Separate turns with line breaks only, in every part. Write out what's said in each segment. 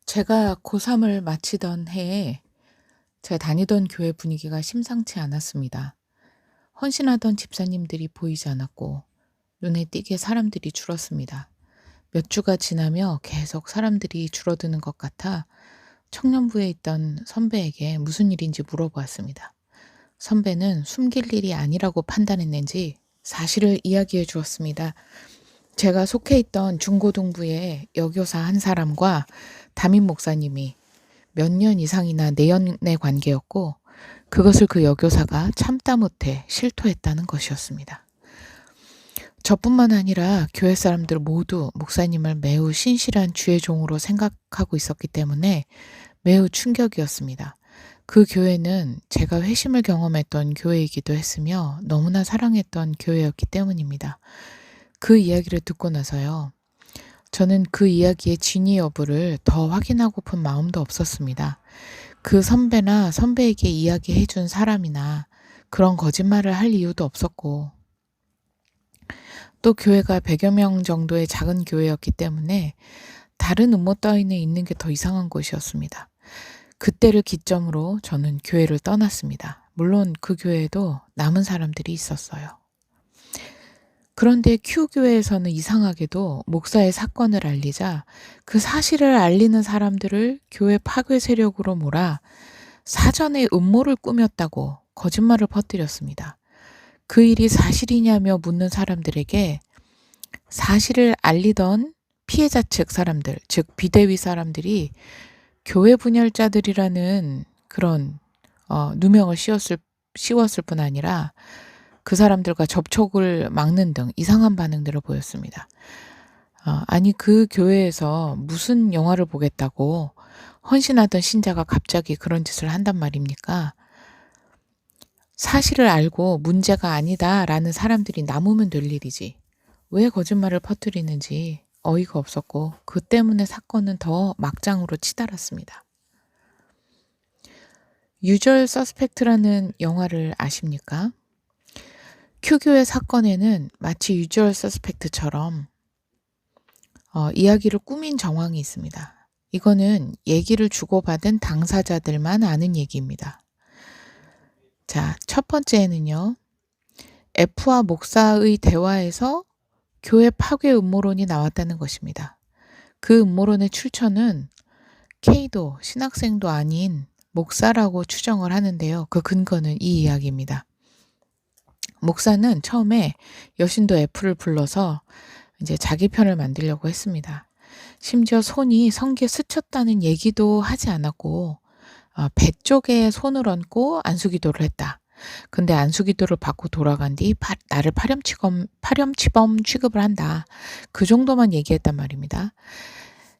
제가 고3을 마치던 해에 제가 다니던 교회 분위기가 심상치 않았습니다. 헌신하던 집사님들이 보이지 않았고 눈에 띄게 사람들이 줄었습니다. 몇 주가 지나며 계속 사람들이 줄어드는 것 같아 청년부에 있던 선배에게 무슨 일인지 물어보았습니다. 선배는 숨길 일이 아니라고 판단했는지 사실을 이야기해 주었습니다. 제가 속해 있던 중고등부의 여교사 한 사람과 담임 목사님이 몇 년 이상이나 내연의 관계였고 그것을 그 여교사가 참다 못해 실토했다는 것이었습니다. 저뿐만 아니라 교회 사람들 모두 목사님을 매우 신실한 주의 종으로 생각하고 있었기 때문에 매우 충격이었습니다. 그 교회는 제가 회심을 경험했던 교회이기도 했으며 너무나 사랑했던 교회였기 때문입니다. 그 이야기를 듣고 나서요. 저는 그 이야기의 진위 여부를 더 확인하고픈 마음도 없었습니다. 그 선배나 선배에게 이야기해 준 사람이나 그런 거짓말을 할 이유도 없었고 또 교회가 100여 명 정도의 작은 교회였기 때문에 다른 음모 따위는 있는 게 더 이상한 것이었습니다. 그때를 기점으로 저는 교회를 떠났습니다. 물론 그 교회에도 남은 사람들이 있었어요. 그런데 Q교회에서는 이상하게도 목사의 사건을 알리자 그 사실을 알리는 사람들을 교회 파괴 세력으로 몰아 사전에 음모를 꾸몄다고 거짓말을 퍼뜨렸습니다. 그 일이 사실이냐며 묻는 사람들에게 사실을 알리던 피해자 측 사람들, 즉 비대위 사람들이 교회 분열자들이라는 그런 누명을 씌웠을 뿐 아니라 그 사람들과 접촉을 막는 등 이상한 반응들을 보였습니다. 아니 그 교회에서 무슨 영화를 보겠다고 헌신하던 신자가 갑자기 그런 짓을 한단 말입니까? 사실을 알고 문제가 아니다라는 사람들이 남으면 될 일이지. 왜 거짓말을 퍼뜨리는지 어이가 없었고 그 때문에 사건은 더 막장으로 치달았습니다. 유절 서스펙트라는 영화를 아십니까? Q교회 사건에는 마치 유절 서스펙트처럼 이야기를 꾸민 정황이 있습니다. 이거는 얘기를 주고받은 당사자들만 아는 얘기입니다. 자, 첫 번째는요. F와 목사의 대화에서 교회 파괴 음모론이 나왔다는 것입니다. 그 음모론의 출처는 K도 신학생도 아닌 목사라고 추정을 하는데요. 그 근거는 이 이야기입니다. 목사는 처음에 여신도 F를 불러서 이제 자기 편을 만들려고 했습니다. 심지어 손이 성기에 스쳤다는 얘기도 하지 않았고 배 쪽에 손을 얹고 안수기도를 했다. 근데 안수기도를 받고 돌아간 뒤 나를 파렴치범 취급을 한다. 그 정도만 얘기했단 말입니다.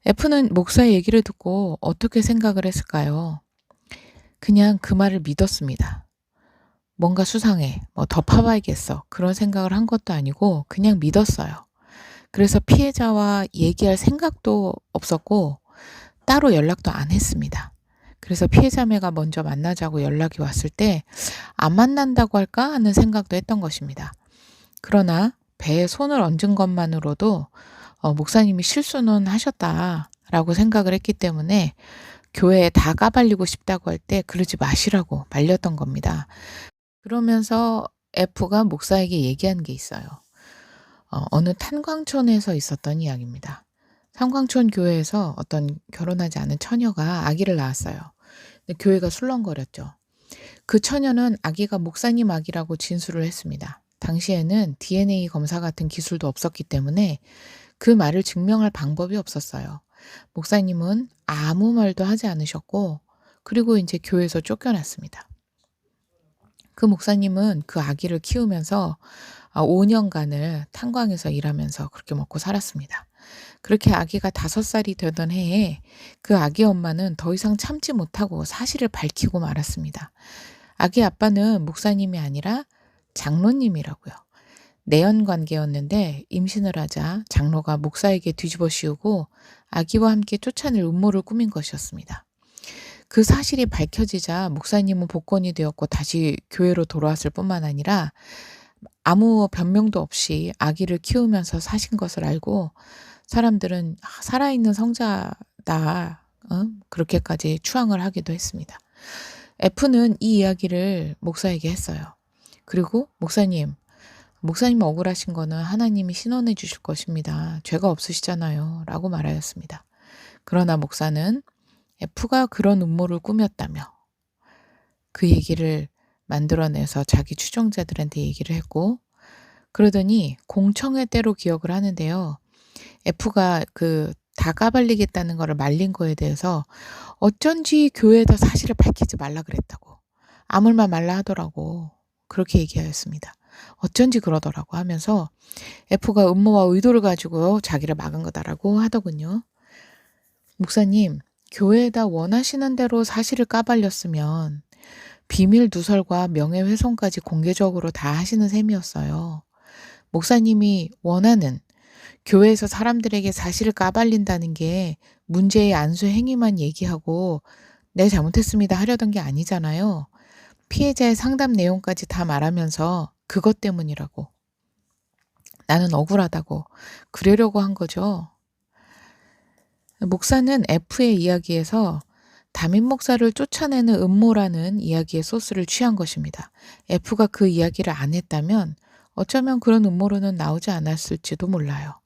F는 목사의 얘기를 듣고 어떻게 생각을 했을까요? 그냥 그 말을 믿었습니다. 뭔가 수상해. 더 파봐야겠어. 그런 생각을 한 것도 아니고 그냥 믿었어요. 그래서 피해자와 얘기할 생각도 없었고 따로 연락도 안 했습니다. 그래서 피해자매가 먼저 만나자고 연락이 왔을 때 안 만난다고 할까 하는 생각도 했던 것입니다. 그러나 배에 손을 얹은 것만으로도 목사님이 실수는 하셨다라고 생각을 했기 때문에 교회에 다 까발리고 싶다고 할 때 그러지 마시라고 말렸던 겁니다. 그러면서 F가 목사에게 얘기한 게 있어요. 어느 탄광촌에서 있었던 이야기입니다. 탄광촌 교회에서 어떤 결혼하지 않은 처녀가 아기를 낳았어요. 근데 교회가 술렁거렸죠. 그 처녀는 아기가 목사님 아기라고 진술을 했습니다. 당시에는 DNA 검사 같은 기술도 없었기 때문에 그 말을 증명할 방법이 없었어요. 목사님은 아무 말도 하지 않으셨고 그리고 이제 교회에서 쫓겨났습니다. 그 목사님은 그 아기를 키우면서 5년간을 탄광에서 일하면서 그렇게 먹고 살았습니다. 그렇게 아기가 5살이 되던 해에 그 아기 엄마는 더 이상 참지 못하고 사실을 밝히고 말았습니다. 아기 아빠는 목사님이 아니라 장로님이라고요. 내연 관계였는데 임신을 하자 장로가 목사에게 뒤집어 씌우고 아기와 함께 쫓아낼 음모를 꾸민 것이었습니다. 그 사실이 밝혀지자 목사님은 복권이 되었고 다시 교회로 돌아왔을 뿐만 아니라 아무 변명도 없이 아기를 키우면서 사신 것을 알고 사람들은 살아있는 성자다. 그렇게까지 추앙을 하기도 했습니다. F는 이 이야기를 목사에게 했어요. 그리고 목사님 억울하신 거는 하나님이 신원해 주실 것입니다. 죄가 없으시잖아요. 라고 말하였습니다. 그러나 목사는 F가 그런 음모를 꾸몄다며 그 얘기를 만들어내서 자기 추종자들한테 얘기를 했고, 그러더니 공청회 때로 기억을 하는데요. F가 다 까발리겠다는 거를 말린 거에 대해서 어쩐지 교회에다 사실을 밝히지 말라 그랬다고. 아물만 말라 하더라고. 그렇게 얘기하였습니다. 어쩐지 그러더라고 하면서 F가 음모와 의도를 가지고 자기를 막은 거다라고 하더군요. 목사님, 교회에다 원하시는 대로 사실을 까발렸으면 비밀 누설과 명예훼손까지 공개적으로 다 하시는 셈이었어요. 목사님이 원하는 교회에서 사람들에게 사실을 까발린다는 게 문제의 안수 행위만 얘기하고 네 잘못했습니다 하려던 게 아니잖아요. 피해자의 상담 내용까지 다 말하면서 그것 때문이라고. 나는 억울하다고 그러려고 한 거죠. 목사는 F의 이야기에서 담임 목사를 쫓아내는 음모라는 이야기의 소스를 취한 것입니다. F가 그 이야기를 안 했다면 어쩌면 그런 음모로는 나오지 않았을지도 몰라요.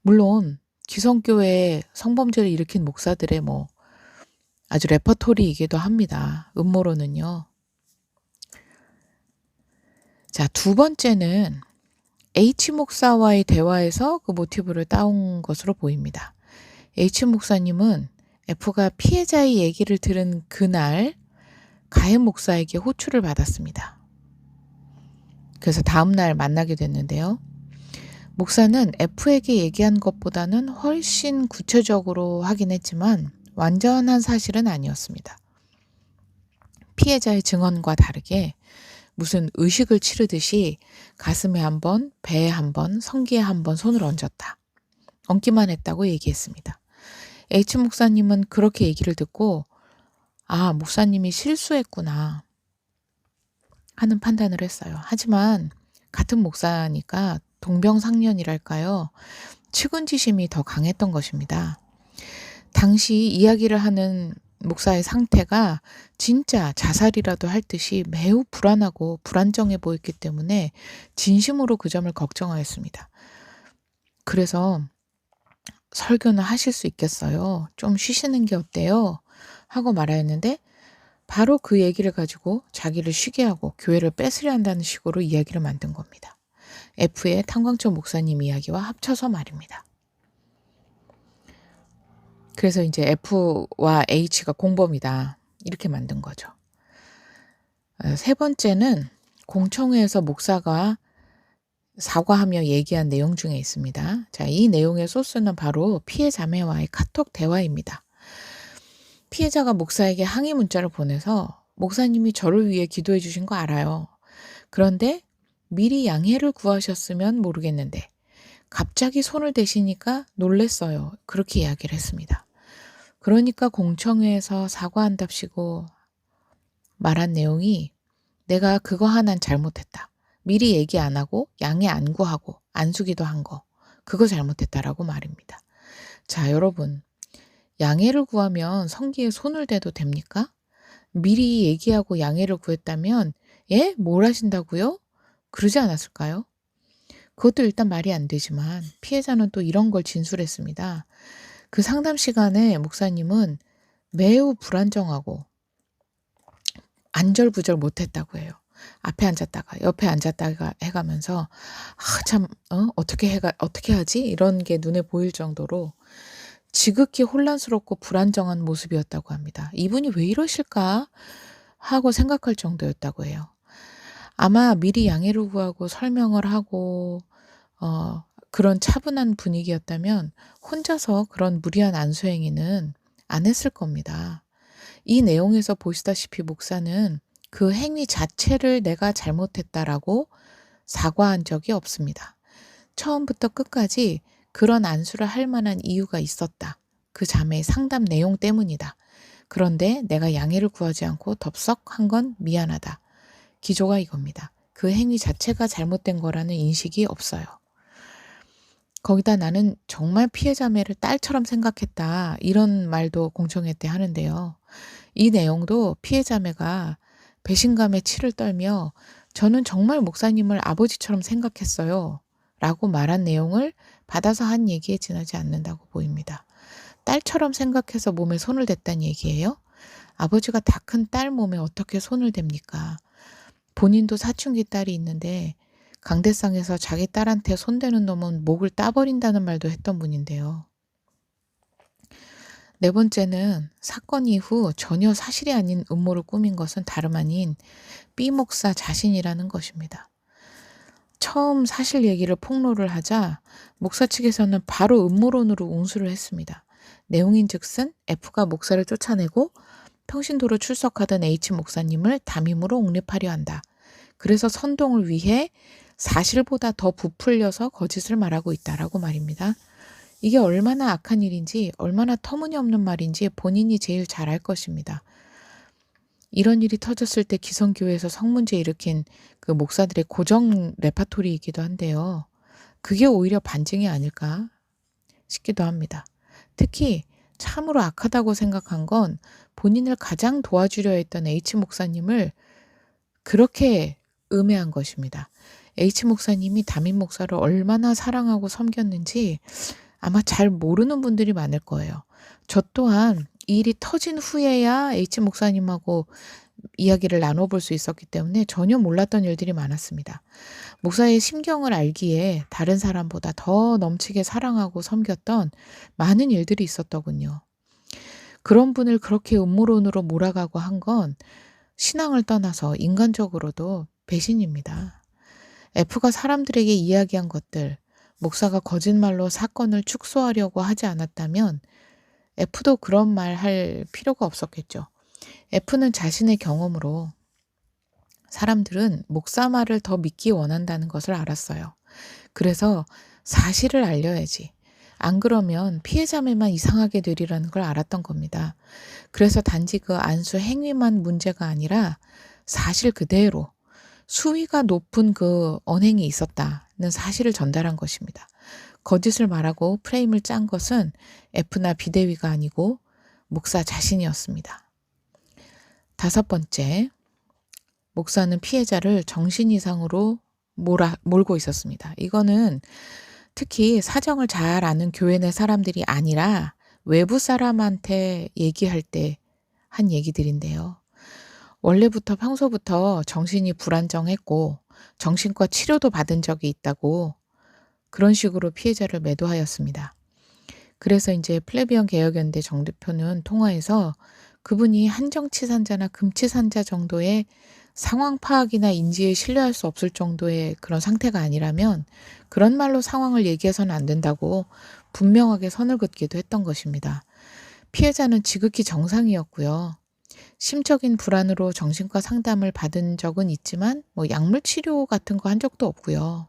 물론 기성교회에 성범죄를 일으킨 목사들의 아주 레퍼토리이기도 합니다. 음모론은요. 자, 두 번째는 H 목사와의 대화에서 그 모티브를 따온 것으로 보입니다. H 목사님은 F가 피해자의 얘기를 들은 그날 가해 목사에게 호출을 받았습니다. 그래서 다음 날 만나게 됐는데요. 목사는 F에게 얘기한 것보다는 훨씬 구체적으로 하긴 했지만 완전한 사실은 아니었습니다. 피해자의 증언과 다르게 무슨 의식을 치르듯이 가슴에 한 번, 배에 한 번, 성기에 한 번 손을 얹었다. 얹기만 했다고 얘기했습니다. H 목사님은 그렇게 얘기를 듣고 목사님이 실수했구나 하는 판단을 했어요. 하지만 같은 목사니까 동병상련이랄까요. 측은지심이 더 강했던 것입니다. 당시 이야기를 하는 목사의 상태가 진짜 자살이라도 할 듯이 매우 불안하고 불안정해 보였기 때문에 진심으로 그 점을 걱정하였습니다. 그래서 설교는 하실 수 있겠어요? 좀 쉬시는 게 어때요? 하고 말하였는데 바로 그 얘기를 가지고 자기를 쉬게 하고 교회를 뺏으려 한다는 식으로 이야기를 만든 겁니다. F의 탄광철 목사님 이야기와 합쳐서 말입니다. 그래서 이제 F와 H가 공범이다. 이렇게 만든 거죠. 세 번째는 공청회에서 목사가 사과하며 얘기한 내용 중에 있습니다. 자, 이 내용의 소스는 바로 피해 자매와의 카톡 대화입니다. 피해자가 목사에게 항의 문자를 보내서 목사님이 저를 위해 기도해 주신 거 알아요. 그런데 미리 양해를 구하셨으면 모르겠는데 갑자기 손을 대시니까 놀랬어요. 그렇게 이야기를 했습니다. 그러니까 공청회에서 사과한답시고 말한 내용이 내가 그거 하나는 잘못했다. 미리 얘기 안 하고 양해 안 구하고 안수기도 한 거. 그거 잘못했다라고 말입니다. 자, 여러분. 양해를 구하면 성기에 손을 대도 됩니까? 미리 얘기하고 양해를 구했다면 예? 뭘 하신다고요? 그러지 않았을까요? 그것도 일단 말이 안 되지만 피해자는 또 이런 걸 진술했습니다. 그 상담 시간에 목사님은 매우 불안정하고 안절부절 못했다고 해요. 앞에 앉았다가 옆에 앉았다가 해가면서 어떻게 하지? 이런 게 눈에 보일 정도로 지극히 혼란스럽고 불안정한 모습이었다고 합니다. 이분이 왜 이러실까 하고 생각할 정도였다고 해요. 아마 미리 양해를 구하고 설명을 하고 그런 차분한 분위기였다면 혼자서 그런 무리한 안수행위는 안 했을 겁니다. 이 내용에서 보시다시피 목사는 그 행위 자체를 내가 잘못했다라고 사과한 적이 없습니다. 처음부터 끝까지 그런 안수를 할 만한 이유가 있었다. 그 자매의 상담 내용 때문이다. 그런데 내가 양해를 구하지 않고 덥석한 건 미안하다. 기조가 이겁니다. 그 행위 자체가 잘못된 거라는 인식이 없어요. 거기다 "나는 정말 피해자매를 딸처럼 생각했다." 이런 말도 공청회 때 하는데요. 이 내용도 피해자매가 배신감에 치를 떨며 "저는 정말 목사님을 아버지처럼 생각했어요." 라고 말한 내용을 받아서 한 얘기에 지나지 않는다고 보입니다. 딸처럼 생각해서 몸에 손을 댔단 얘기예요? 아버지가 다 큰 딸 몸에 어떻게 손을 댑니까? 본인도 사춘기 딸이 있는데 강대상에서 자기 딸한테 손대는 놈은 목을 따버린다는 말도 했던 분인데요. 네 번째는 사건 이후 전혀 사실이 아닌 음모를 꾸민 것은 다름 아닌 B 목사 자신이라는 것입니다. 처음 사실 얘기를 폭로를 하자 목사 측에서는 바로 음모론으로 응수를 했습니다. 내용인즉슨 F가 목사를 쫓아내고 평신도로 출석하던 H 목사님을 담임으로 옹립하려 한다. 그래서 선동을 위해 사실보다 더 부풀려서 거짓을 말하고 있다라고 말입니다. 이게 얼마나 악한 일인지, 얼마나 터무니없는 말인지 본인이 제일 잘 알 것입니다. 이런 일이 터졌을 때 기성교회에서 성문제 일으킨 그 목사들의 고정 레파토리이기도 한데요. 그게 오히려 반증이 아닐까 싶기도 합니다. 특히 참으로 악하다고 생각한 건 본인을 가장 도와주려 했던 H 목사님을 그렇게 음해한 것입니다. H 목사님이 담임 목사를 얼마나 사랑하고 섬겼는지 아마 잘 모르는 분들이 많을 거예요. 저 또한 이 일이 터진 후에야 H 목사님하고 이야기를 나눠볼 수 있었기 때문에 전혀 몰랐던 일들이 많았습니다. 목사의 심경을 알기에 다른 사람보다 더 넘치게 사랑하고 섬겼던 많은 일들이 있었더군요. 그런 분을 그렇게 음모론으로 몰아가고 한 건 신앙을 떠나서 인간적으로도 배신입니다. F가 사람들에게 이야기한 것들, 목사가 거짓말로 사건을 축소하려고 하지 않았다면 F도 그런 말 할 필요가 없었겠죠. F는 자신의 경험으로 사람들은 목사 말을 더 믿기 원한다는 것을 알았어요. 그래서 사실을 알려야지. 안 그러면 피해자매만 이상하게 되리라는 걸 알았던 겁니다. 그래서 단지 그 안수 행위만 문제가 아니라 사실 그대로 수위가 높은 그 언행이 있었다는 사실을 전달한 것입니다. 거짓을 말하고 프레임을 짠 것은 F나 비대위가 아니고 목사 자신이었습니다. 다섯 번째, 목사는 피해자를 정신 이상으로 몰고 있었습니다. 이거는 특히 사정을 잘 아는 교회 내 사람들이 아니라 외부 사람한테 얘기할 때 한 얘기들인데요. 원래부터 평소부터 정신이 불안정했고 정신과 치료도 받은 적이 있다고 그런 식으로 피해자를 매도하였습니다. 그래서 이제 플레비언 개혁연대 정 대표는 통화에서 그분이 한정치산자나 금치산자 정도의 상황 파악이나 인지에 신뢰할 수 없을 정도의 그런 상태가 아니라면 그런 말로 상황을 얘기해서는 안 된다고 분명하게 선을 긋기도 했던 것입니다. 피해자는 지극히 정상이었고요. 심적인 불안으로 정신과 상담을 받은 적은 있지만 약물 치료 같은 거 한 적도 없고요.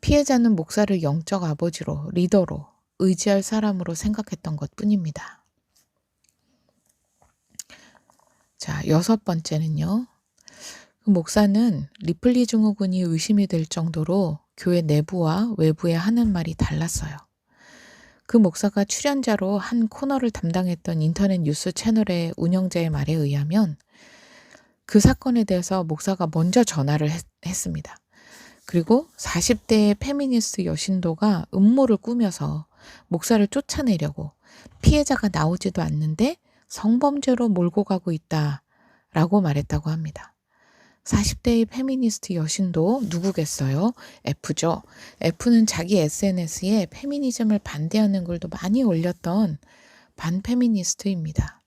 피해자는 목사를 영적 아버지로, 리더로, 의지할 사람으로 생각했던 것뿐입니다. 자, 여섯 번째는요. 그 목사는 리플리 증후군이 의심이 될 정도로 교회 내부와 외부에 하는 말이 달랐어요. 그 목사가 출연자로 한 코너를 담당했던 인터넷 뉴스 채널의 운영자의 말에 의하면 그 사건에 대해서 목사가 먼저 전화를 했습니다. 그리고 40대의 페미니스트 여신도가 음모를 꾸며서 목사를 쫓아내려고 피해자가 나오지도 않는데 성범죄로 몰고 가고 있다라고 말했다고 합니다. 40대의 페미니스트 여신도 누구겠어요? F죠. F는 자기 SNS에 페미니즘을 반대하는 글도 많이 올렸던 반페미니스트입니다.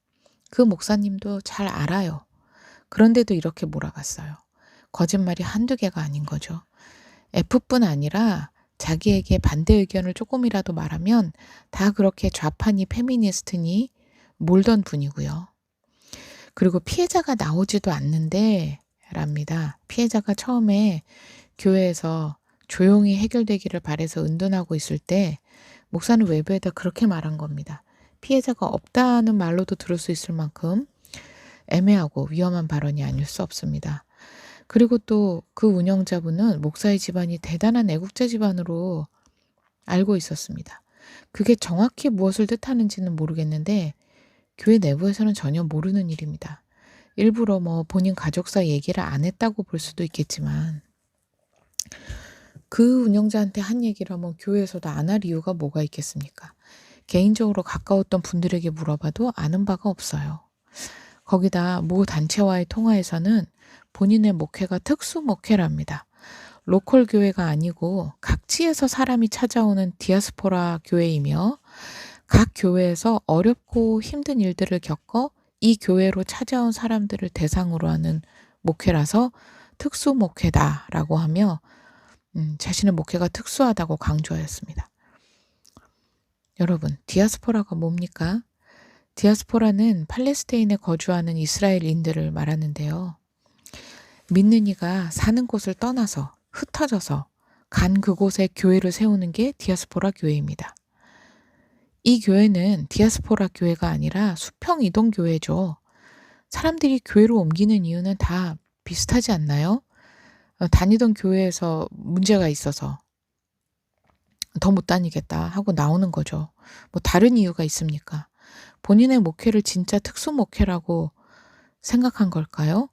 그 목사님도 잘 알아요. 그런데도 이렇게 몰아갔어요. 거짓말이 한두 개가 아닌 거죠. F뿐 아니라 자기에게 반대 의견을 조금이라도 말하면 다 그렇게 좌파니 페미니스트니 몰던 분이고요. 그리고 피해자가 나오지도 않는데 랍니다. 피해자가 처음에 교회에서 조용히 해결되기를 바라서 은둔하고 있을 때 목사는 외부에다 그렇게 말한 겁니다. 피해자가 없다는 말로도 들을 수 있을 만큼 애매하고 위험한 발언이 아닐 수 없습니다. 그리고 또 그 운영자분은 목사의 집안이 대단한 애국자 집안으로 알고 있었습니다. 그게 정확히 무엇을 뜻하는지는 모르겠는데 교회 내부에서는 전혀 모르는 일입니다. 일부러 뭐 본인 가족사 얘기를 안 했다고 볼 수도 있겠지만 그 운영자한테 한 얘기라면 교회에서도 안 할 이유가 뭐가 있겠습니까? 개인적으로 가까웠던 분들에게 물어봐도 아는 바가 없어요. 거기다 모 단체와의 통화에서는 본인의 목회가 특수 목회랍니다. 로컬 교회가 아니고 각지에서 사람이 찾아오는 디아스포라 교회이며 각 교회에서 어렵고 힘든 일들을 겪어 이 교회로 찾아온 사람들을 대상으로 하는 목회라서 특수 목회다라고 하며 자신의 목회가 특수하다고 강조하였습니다. 여러분, 디아스포라가 뭡니까? 디아스포라는 팔레스타인에 거주하는 이스라엘인들을 말하는데요. 믿는 이가 사는 곳을 떠나서 흩어져서 간 그곳에 교회를 세우는 게 디아스포라 교회입니다. 이 교회는 디아스포라 교회가 아니라 수평 이동 교회죠. 사람들이 교회로 옮기는 이유는 다 비슷하지 않나요? 다니던 교회에서 문제가 있어서 더 못 다니겠다 하고 나오는 거죠. 뭐 다른 이유가 있습니까? 본인의 목회를 진짜 특수 목회라고 생각한 걸까요?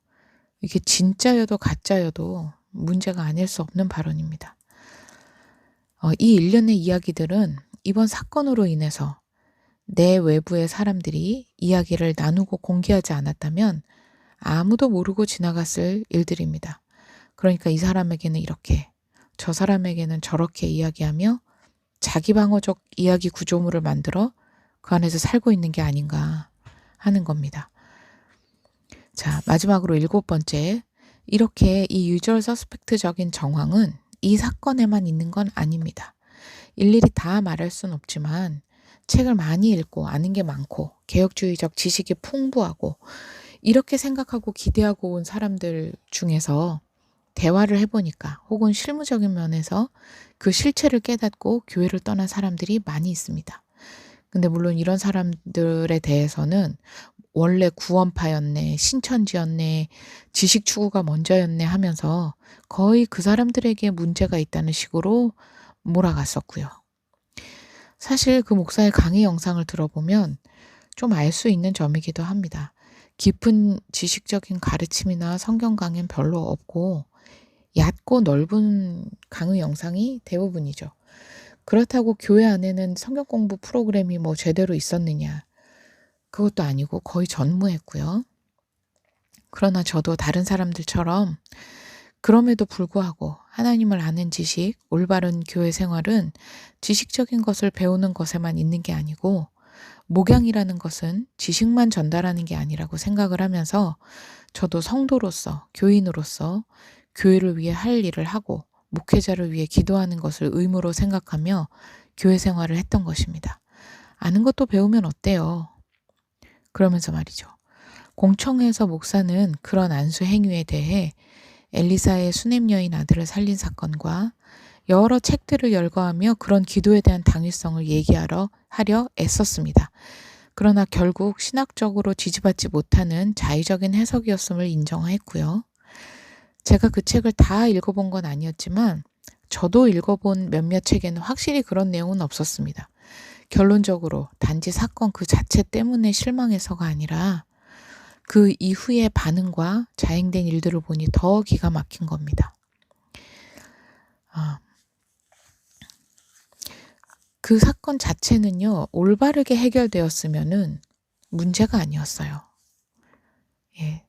이게 진짜여도 가짜여도 문제가 아닐 수 없는 발언입니다. 이 일련의 이야기들은 이번 사건으로 인해서 내 외부의 사람들이 이야기를 나누고 공개하지 않았다면 아무도 모르고 지나갔을 일들입니다. 그러니까 이 사람에게는 이렇게, 저 사람에게는 저렇게 이야기하며 자기 방어적 이야기 구조물을 만들어 그 안에서 살고 있는 게 아닌가 하는 겁니다. 자, 마지막으로 7번째. 이렇게 이 유저 서스펙트적인 정황은 이 사건에만 있는 건 아닙니다. 일일이 다 말할 순 없지만 책을 많이 읽고 아는 게 많고 개혁주의적 지식이 풍부하고 이렇게 생각하고 기대하고 온 사람들 중에서 대화를 해보니까 혹은 실무적인 면에서 그 실체를 깨닫고 교회를 떠난 사람들이 많이 있습니다. 근데 물론 이런 사람들에 대해서는 원래 구원파였네, 신천지였네, 지식 추구가 먼저였네 하면서 거의 그 사람들에게 문제가 있다는 식으로 몰아갔었고요. 사실 그 목사의 강의 영상을 들어보면 좀 알 수 있는 점이기도 합니다. 깊은 지식적인 가르침이나 성경 강의는 별로 없고 얕고 넓은 강의 영상이 대부분이죠. 그렇다고 교회 안에는 성경 공부 프로그램이 뭐 제대로 있었느냐? 그것도 아니고 거의 전무했고요. 그러나 저도 다른 사람들처럼 그럼에도 불구하고 하나님을 아는 지식, 올바른 교회 생활은 지식적인 것을 배우는 것에만 있는 게 아니고 목양이라는 것은 지식만 전달하는 게 아니라고 생각을 하면서 저도 성도로서, 교인으로서 교회를 위해 할 일을 하고 목회자를 위해 기도하는 것을 의무로 생각하며 교회 생활을 했던 것입니다. 아는 것도 배우면 어때요? 그러면서 말이죠. 공청회에서 목사는 그런 안수 행위에 대해 엘리사의 수냄 여인 아들을 살린 사건과 여러 책들을 열거하며 그런 기도에 대한 당위성을 하려 애썼습니다. 그러나 결국 신학적으로 지지받지 못하는 자의적인 해석이었음을 인정했고요. 제가 그 책을 다 읽어본 건 아니었지만 저도 읽어본 몇몇 책에는 확실히 그런 내용은 없었습니다. 결론적으로 단지 사건 그 자체 때문에 실망해서가 아니라 그 이후의 반응과 자행된 일들을 보니 더 기가 막힌 겁니다. 그 사건 자체는요, 올바르게 해결되었으면은 문제가 아니었어요. 예.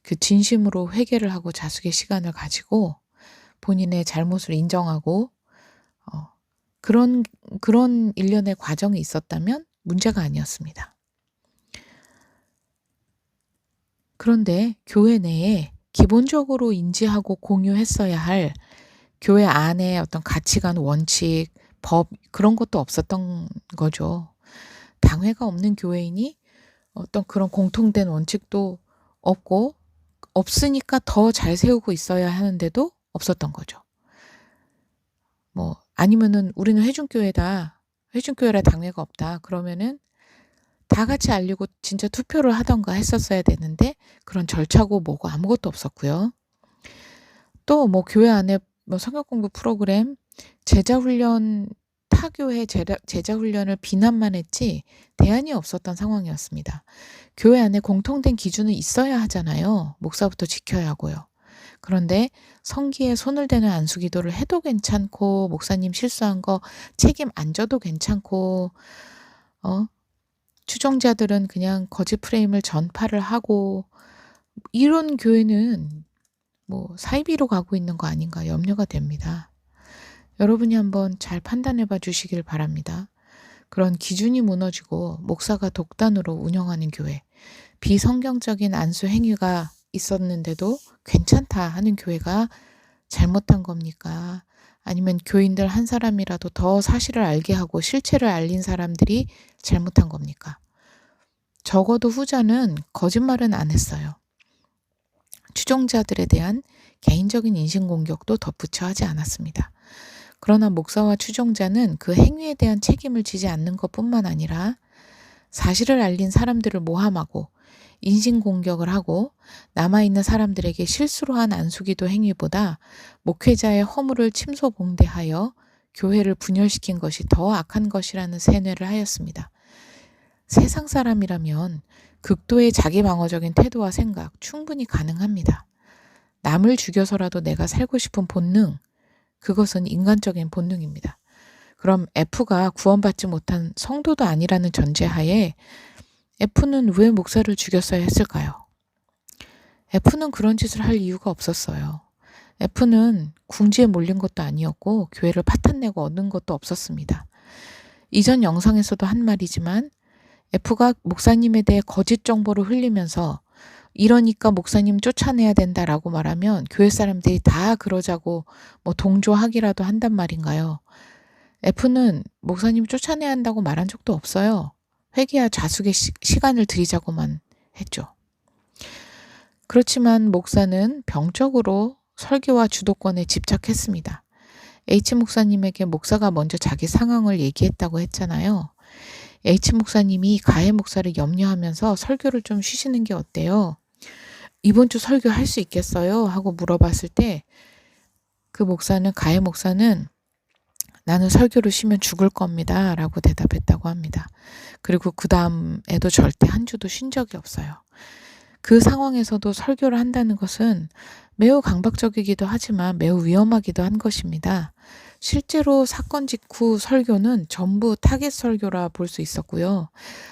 그 진심으로 회개를 하고 자숙의 시간을 가지고 본인의 잘못을 인정하고 그런 일련의 과정이 있었다면 문제가 아니었습니다. 그런데 교회 내에 기본적으로 인지하고 공유했어야 할 교회 안에 어떤 가치관, 원칙, 법 그런 것도 없었던 거죠. 당회가 없는 교회이니 어떤 그런 공통된 원칙도 없고 없으니까 더 잘 세우고 있어야 하는데도 없었던 거죠. 뭐 아니면은 우리는 회중교회라 당회가 없다. 그러면은 다 같이 알리고 진짜 투표를 하던가 했었어야 되는데 그런 절차고 뭐고 아무것도 없었고요. 또 뭐 교회 안에 뭐 성경 공부 프로그램, 제자 훈련 다 타교회 제자 훈련을 비난만 했지 대안이 없었던 상황이었습니다. 교회 안에 공통된 기준은 있어야 하잖아요. 목사부터 지켜야 하고요. 그런데 성기에 손을 대는 안수기도를 해도 괜찮고 목사님 실수한 거 책임 안 져도 괜찮고 추종자들은 그냥 거짓 프레임을 전파를 하고 이런 교회는 뭐 사이비로 가고 있는 거 아닌가 염려가 됩니다. 여러분이 한번 잘 판단해 봐 주시길 바랍니다. 그런 기준이 무너지고 목사가 독단으로 운영하는 교회, 비성경적인 안수 행위가 있었는데도 괜찮다 하는 교회가 잘못한 겁니까? 아니면 교인들 한 사람이라도 더 사실을 알게 하고 실체를 알린 사람들이 잘못한 겁니까? 적어도 후자는 거짓말은 안 했어요. 추종자들에 대한 개인적인 인신공격도 덧붙여 하지 않았습니다. 그러나 목사와 추종자는 그 행위에 대한 책임을 지지 않는 것뿐만 아니라 사실을 알린 사람들을 모함하고 인신공격을 하고 남아있는 사람들에게 실수로 한 안수기도 행위보다 목회자의 허물을 침소봉대하여 교회를 분열시킨 것이 더 악한 것이라는 세뇌를 하였습니다. 세상 사람이라면 극도의 자기방어적인 태도와 생각 충분히 가능합니다. 남을 죽여서라도 내가 살고 싶은 본능, 그것은 인간적인 본능입니다. 그럼 F가 구원받지 못한 성도도 아니라는 전제하에 F는 왜 목사를 죽였어야 했을까요? F는 그런 짓을 할 이유가 없었어요. F는 궁지에 몰린 것도 아니었고 교회를 파탄내고 얻는 것도 없었습니다. 이전 영상에서도 한 말이지만 F가 목사님에 대해 거짓 정보를 흘리면서 이러니까 목사님 쫓아내야 된다라고 말하면 교회 사람들이 다 그러자고 뭐 동조하기라도 한단 말인가요? F는 목사님 쫓아내야 한다고 말한 적도 없어요. 회개와 자숙의 시간을 드리자고만 했죠. 그렇지만 목사는 병적으로 설교와 주도권에 집착했습니다. H 목사님에게 목사가 먼저 자기 상황을 얘기했다고 했잖아요. H 목사님이 가해 목사를 염려하면서 설교를 좀 쉬시는 게 어때요? 이번 주 설교할 수 있겠어요? 하고 물어봤을 때 그 가해 목사는 나는 설교를 쉬면 죽을 겁니다. 라고 대답했다고 합니다. 그리고 그 다음에도 절대 한 주도 쉰 적이 없어요. 그 상황에서도 설교를 한다는 것은 매우 강박적이기도 하지만 매우 위험하기도 한 것입니다. 실제로 사건 직후 설교는 전부 타겟 설교라 볼 수 있었고요.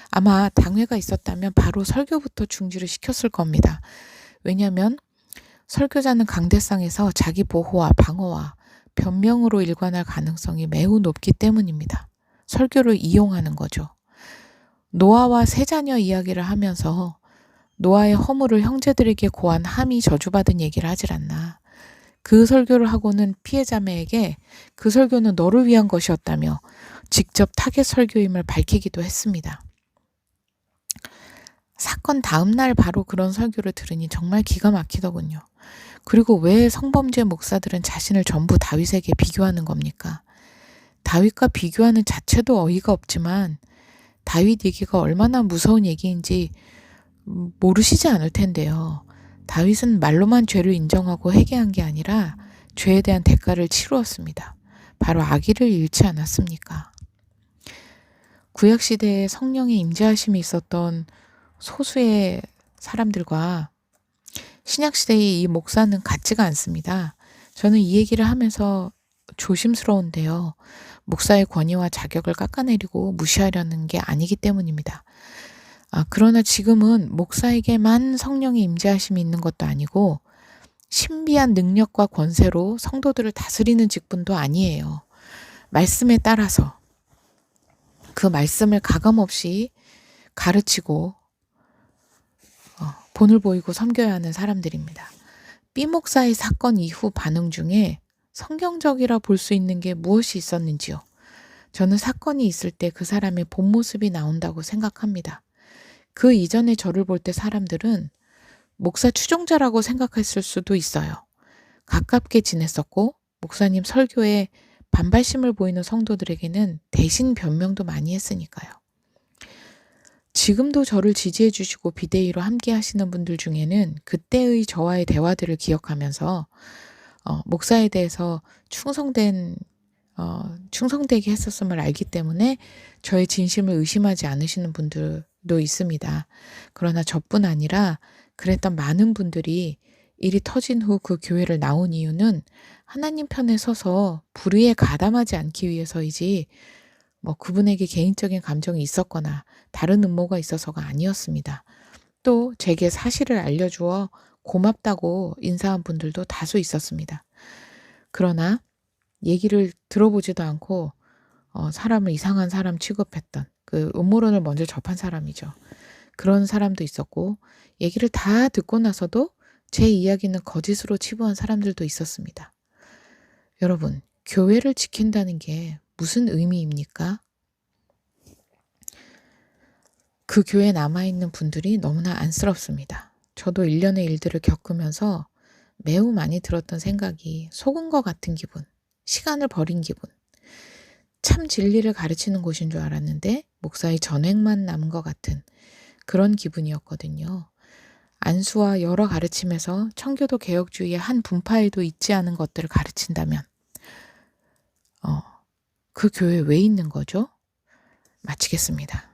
아마 당회가 있었다면 바로 설교부터 중지를 시켰을 겁니다. 왜냐하면 설교자는 강대상에서 자기 보호와 방어와 변명으로 일관할 가능성이 매우 높기 때문입니다. 설교를 이용하는 거죠. 노아와 세 자녀 이야기를 하면서 노아의 허물을 형제들에게 고한 함이 저주받은 얘기를 하질 않나. 그 설교를 하고는 피해자매에게 그 설교는 너를 위한 것이었다며 직접 타겟 설교임을 밝히기도 했습니다. 사건 다음 날 바로 그런 설교를 들으니 정말 기가 막히더군요. 그리고 왜 성범죄 목사들은 자신을 전부 다윗에게 비교하는 겁니까? 다윗과 비교하는 자체도 어이가 없지만 다윗 얘기가 얼마나 무서운 얘기인지 모르시지 않을 텐데요. 다윗은 말로만 죄를 인정하고 회개한 게 아니라 죄에 대한 대가를 치루었습니다. 바로 악의를 잃지 않았습니까? 구약시대에 성령의 임재하심이 있었던 소수의 사람들과 신약시대의 이 목사는 같지가 않습니다. 저는 이 얘기를 하면서 조심스러운데요. 목사의 권위와 자격을 깎아내리고 무시하려는 게 아니기 때문입니다. 그러나 지금은 목사에게만 성령의 임재하심이 있는 것도 아니고 신비한 능력과 권세로 성도들을 다스리는 직분도 아니에요. 말씀에 따라서 그 말씀을 가감없이 가르치고 본을 보이고 섬겨야 하는 사람들입니다. B 목사의 사건 이후 반응 중에 성경적이라 볼 수 있는 게 무엇이 있었는지요? 저는 사건이 있을 때 그 사람의 본 모습이 나온다고 생각합니다. 그 이전에 저를 볼 때 사람들은 목사 추종자라고 생각했을 수도 있어요. 가깝게 지냈었고 목사님 설교에 반발심을 보이는 성도들에게는 대신 변명도 많이 했으니까요. 지금도 저를 지지해 주시고 비데이로 함께 하시는 분들 중에는 그때의 저와의 대화들을 기억하면서 목사에 대해서 충성된 충성되게 했었음을 알기 때문에 저의 진심을 의심하지 않으시는 분들도 있습니다. 그러나 저뿐 아니라 그랬던 많은 분들이 일이 터진 후 그 교회를 나온 이유는 하나님 편에 서서 불의에 가담하지 않기 위해서이지 뭐 그분에게 개인적인 감정이 있었거나 다른 음모가 있어서가 아니었습니다. 또 제게 사실을 알려주어 고맙다고 인사한 분들도 다수 있었습니다. 그러나 얘기를 들어보지도 않고 사람을 이상한 사람 취급했던 그 음모론을 먼저 접한 사람이죠. 그런 사람도 있었고 얘기를 다 듣고 나서도 제 이야기는 거짓으로 치부한 사람들도 있었습니다. 여러분, 교회를 지킨다는 게 무슨 의미입니까? 그 교회에 남아있는 분들이 너무나 안쓰럽습니다. 저도 일련의 일들을 겪으면서 매우 많이 들었던 생각이 속은 것 같은 기분, 시간을 버린 기분, 참 진리를 가르치는 곳인 줄 알았는데 목사의 전횡만 남은 것 같은 그런 기분이었거든요. 안수와 여러 가르침에서 청교도 개혁주의의 한 분파에도 있지 않은 것들을 가르친다면 그 교회에 왜 있는 거죠? 마치겠습니다.